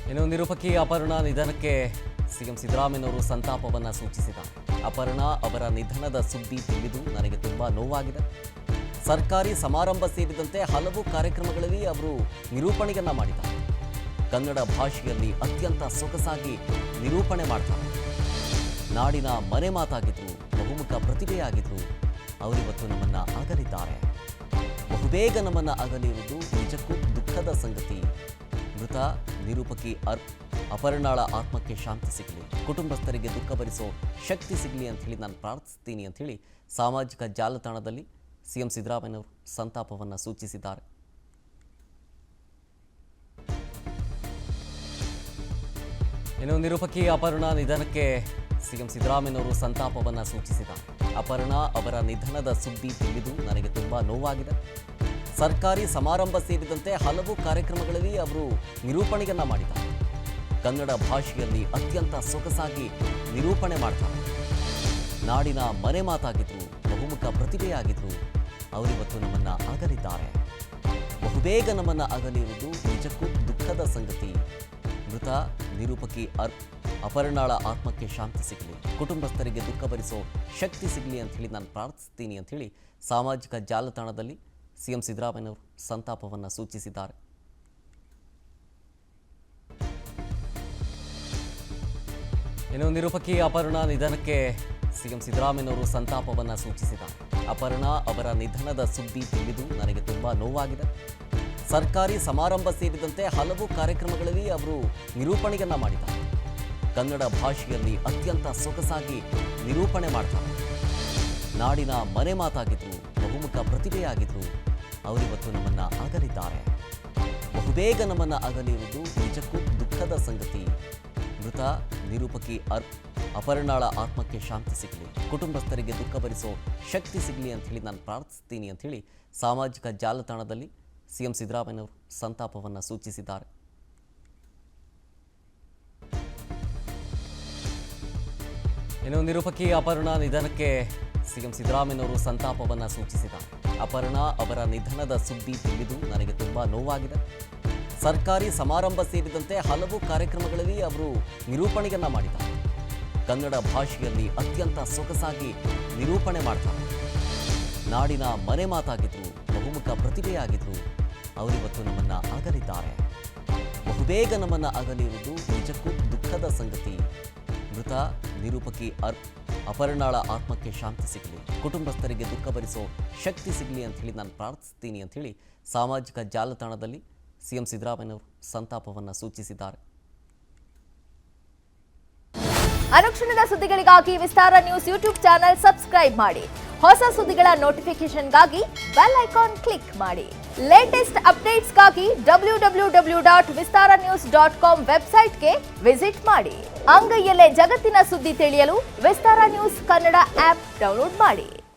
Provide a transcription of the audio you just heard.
ಇನ್ನು ನಿರೂಪಕಿ ಅಪರ್ಣಾ ನಿಧನಕ್ಕೆ ಸಿಎಂ ಸಿದ್ದರಾಮಯ್ಯನವರು ಸಂತಾಪವನ್ನು ಸೂಚಿಸಿದ್ದಾರೆ. ಅಪರ್ಣಾ ಅವರ ನಿಧನದ ಸುದ್ದಿ ತಿಳಿದು ನನಗೆ ತುಂಬಾ ನೋವಾಗಿದೆ. ಸರ್ಕಾರಿ ಸಮಾರಂಭ ಸೇರಿದಂತೆ ಹಲವು ಕಾರ್ಯಕ್ರಮಗಳಲ್ಲಿ ಅವರು ನಿರೂಪಣೆಯನ್ನ ಮಾಡಿದ್ದಾರೆ. ಕನ್ನಡ ಭಾಷೆಯಲ್ಲಿ ಅತ್ಯಂತ ಸೊಗಸಾಗಿ ನಿರೂಪಣೆ ಮಾಡ್ತಾರೆ. ನಾಡಿನ ಮನೆ ಮಾತಾಗಿದ್ರು, ಬಹುಮುಖ ಪ್ರತಿಭೆಯಾಗಿದ್ರು. ಅವರಿವತ್ತು ನಮ್ಮನ್ನ ಅಗಲಿದ್ದಾರೆ. ಬಹುಬೇಗ ನಮ್ಮನ್ನ ಅಗಲಿರುವುದು ನಿಜಕ್ಕೂ ದುಃಖದ ಸಂಗತಿ. ಮೃತ ನಿರೂಪಕಿ ಅಪರ್ಣಾಳ ಆತ್ಮಕ್ಕೆ ಶಾಂತಿ ಸಿಗಲಿ, ಕುಟುಂಬಸ್ಥರಿಗೆ ದುಃಖ ಭರಿಸೋ ಶಕ್ತಿ ಸಿಗಲಿ ಅಂತ ಹೇಳಿ ನಾನು ಪ್ರಾರ್ಥಿಸ್ತೀನಿ ಅಂತ ಹೇಳಿ ಸಾಮಾಜಿಕ ಜಾಲತಾಣದಲ್ಲಿ ಸಿಎಂ ಸಿದ್ದರಾಮಯ್ಯನವರು ಸಂತಾಪವನ್ನು ಸೂಚಿಸಿದ್ದಾರೆ. ಇನ್ನು ನಿರೂಪಕಿ ಅಪರ್ಣಾ ನಿಧನಕ್ಕೆ ಸಿಎಂ ಸಿದ್ದರಾಮಯ್ಯನವರು ಸಂತಾಪವನ್ನು ಸೂಚಿಸಿದ್ದಾರೆ. ಅಪರ್ಣಾ ಅವರ ನಿಧನದ ಸುದ್ದಿ ತಿಳಿದು ನನಗೆ ತುಂಬಾ ನೋವಾಗಿದೆ. ಸರ್ಕಾರಿ ಸಮಾರಂಭ ಸೇರಿದಂತೆ ಹಲವು ಕಾರ್ಯಕ್ರಮಗಳಲ್ಲಿ ಅವರು ನಿರೂಪಣೆಯನ್ನ ಮಾಡಿದ್ದಾರೆ. ಕನ್ನಡ ಭಾಷೆಯಲ್ಲಿ ಅತ್ಯಂತ ಸೊಗಸಾಗಿ ನಿರೂಪಣೆ ಮಾಡ್ತಾರೆ. ನಾಡಿನ ಮನೆ ಮಾತಾಗಿದ್ರು, ಬಹುಮುಖ ಪ್ರತಿಭೆಯಾಗಿದ್ರು. ಅವರಿವತ್ತು ನಮ್ಮನ್ನ ಅಗಲಿದ್ದಾರೆ. ಬಹುಬೇಗ ನಮ್ಮನ್ನ ಅಗಲಿರುವುದು ನಿಜಕ್ಕೂ ದುಃಖದ ಸಂಗತಿ. ಮೃತ ನಿರೂಪಕಿ ಅಪರ್ಣಾಳ ಆತ್ಮಕ್ಕೆ ಶಾಂತಿ ಸಿಗಲಿ, ಕುಟುಂಬಸ್ಥರಿಗೆ ದುಃಖ ಭರಿಸೋ ಶಕ್ತಿ ಸಿಗಲಿ ಅಂತ ಹೇಳಿ ನಾನು ಪ್ರಾರ್ಥಿಸ್ತೀನಿ ಅಂತ ಹೇಳಿ ಸಾಮಾಜಿಕ ಜಾಲತಾಣದಲ್ಲಿ ಸಿಎಂ ಸಿದ್ದರಾಮಯ್ಯನವರು ಸಂತಾಪವನ್ನು ಸೂಚಿಸಿದ್ದಾರೆ. ಇನ್ನು ನಿರೂಪಕಿ ಅಪರ್ಣಾ ನಿಧನಕ್ಕೆ ಸಿಎಂ ಸಿದ್ದರಾಮಯ್ಯನವರು ಸಂತಾಪವನ್ನು ಸೂಚಿಸಿದ್ದಾರೆ. ಅಪರ್ಣಾ ಅವರ ನಿಧನದ ಸುದ್ದಿ ತಿಳಿದು ನನಗೆ ತುಂಬಾ ನೋವಾಗಿದೆ. ಸರ್ಕಾರಿ ಸಮಾರಂಭ ಸೇರಿದಂತೆ ಹಲವು ಕಾರ್ಯಕ್ರಮಗಳಲ್ಲಿ ಅವರು ನಿರೂಪಣೆಯನ್ನ ಮಾಡಿದ್ದಾರೆ. ಕನ್ನಡ ಭಾಷೆಯಲ್ಲಿ ಅತ್ಯಂತ ಸೊಗಸಾಗಿ ನಿರೂಪಣೆ ಮಾಡ್ತಾರೆ. ನಾಡಿನ ಮನೆ ಮಾತಾಗಿದ್ರು, ಬಹುಮುಖ ಪ್ರತಿಭೆಯಾಗಿದ್ರು. ಅವರಿವತ್ತು ನಮ್ಮನ್ನ ಅಗಲಿದ್ದಾರೆ. ಬಹುಬೇಗ ನಮ್ಮನ್ನ ಅಗಲಿರುವುದು ನಿಜಕ್ಕೂ ದುಃಖದ ಸಂಗತಿ. ಮೃತ ನಿರೂಪಕಿ ಅಪರ್ಣಾಳ ಆತ್ಮಕ್ಕೆ ಶಾಂತಿ ಸಿಗಲಿ, ಕುಟುಂಬಸ್ಥರಿಗೆ ದುಃಖ ಭರಿಸೋ ಶಕ್ತಿ ಸಿಗಲಿ ಅಂತ ಹೇಳಿ ನಾನು ಪ್ರಾರ್ಥಿಸ್ತೀನಿ ಅಂತ ಹೇಳಿ ಸಾಮಾಜಿಕ ಜಾಲತಾಣದಲ್ಲಿ ಸಿಎಂ ಸಿದ್ದರಾಮಯ್ಯನವರು ಸಂತಾಪವನ್ನು ಸೂಚಿಸಿದ್ದಾರೆ. ಇನ್ನು ನಿರೂಪಕಿ ಅಪರ್ಣಾ ನಿಧನಕ್ಕೆ ಸಿಎಂ ಸಿದ್ದರಾಮಯ್ಯನವರು ಸಂತಾಪವನ್ನು ಸೂಚಿಸಿದ್ದಾರೆ. ಅಪರ್ಣಾ ಅವರ ನಿಧನದ ಸುದ್ದಿ ತಿಳಿದು ನನಗೆ ತುಂಬಾ ನೋವಾಗಿದೆ. ಸರ್ಕಾರಿ ಸಮಾರಂಭ ಸೇರಿದಂತೆ ಹಲವು ಕಾರ್ಯಕ್ರಮಗಳಲ್ಲಿ ಅವರು ನಿರೂಪಣೆಯನ್ನ ಮಾಡಿದ್ದಾರೆ. ಕನ್ನಡ ಭಾಷೆಯಲ್ಲಿ ಅತ್ಯಂತ ಸೊಗಸಾಗಿ ನಿರೂಪಣೆ ಮಾಡ್ತಾರೆ. ನಾಡಿನ ಮನೆ ಮಾತಾಗಿದ್ರು, ಬಹುಮುಖ ಪ್ರತಿಭೆಯಾಗಿದ್ರು. ಅವರಿವತ್ತು ನಮ್ಮನ್ನ ಅಗಲಿದ್ದಾರೆ. ಬಹುಬೇಗ ನಮ್ಮನ್ನ ಅಗಲಿರುವುದು ನಿಜಕ್ಕೂ ದುಃಖದ ಸಂಗತಿ. ಮೃತ ನಿರೂಪಕಿ ಅಪರ್ಣಾಳ ಆತ್ಮಕ್ಕೆ ಶಾಂತಿ ಸಿಗಲಿ, ಕುಟುಂಬಸ್ಥರಿಗೆ ದುಃಖ ಭರಿಸೋ ಶಕ್ತಿ ಸಿಗಲಿ ಅಂತ ಹೇಳಿ ನಾನು ಪ್ರಾರ್ಥಿಸ್ತೀನಿ ಅಂತ ಹೇಳಿ ಸಾಮಾಜಿಕ ಜಾಲತಾಣದಲ್ಲಿ ಸಿಎಂ ಸಿದ್ದರಾಮಯ್ಯನವರು ಸಂತಾಪವನ್ನು ಸೂಚಿಸಿದ್ದಾರೆ. ಅನುಕ್ಷಣದ ಸುದ್ದಿಗಳಿಗಾಗಿ ವಿಸ್ತಾರ ನ್ಯೂಸ್ ಯೂಟ್ಯೂಬ್ ಚಾನೆಲ್ ಸಬ್ಸ್ಕ್ರೈಬ್ ಮಾಡಿ. ಹೊಸ ಸುದ್ದಿಗಳ ನೋಟಿಫಿಕೇಶನ್ಗಾಗಿ ಬೆಲ್ ಐಕಾನ್ ಕ್ಲಿಕ್ ಮಾಡಿ. ಲೇಟೆಸ್ಟ್ ಅಪ್ಡೇಟ್ಸ್ಗಾಗಿ www.vistaranews.com ವೆಬ್ಸೈಟ್ಗೆ ವಿಸಿಟ್ ಮಾಡಿ. ಅಂಗೈಯಲ್ಲೇ ಜಗತ್ತಿನ ಸುದ್ದಿ ತಿಳಿಯಲು ವಿಸ್ತಾರ ನ್ಯೂಸ್ ಕನ್ನಡ ಆಪ್ ಡೌನ್ಲೋಡ್ ಮಾಡಿ.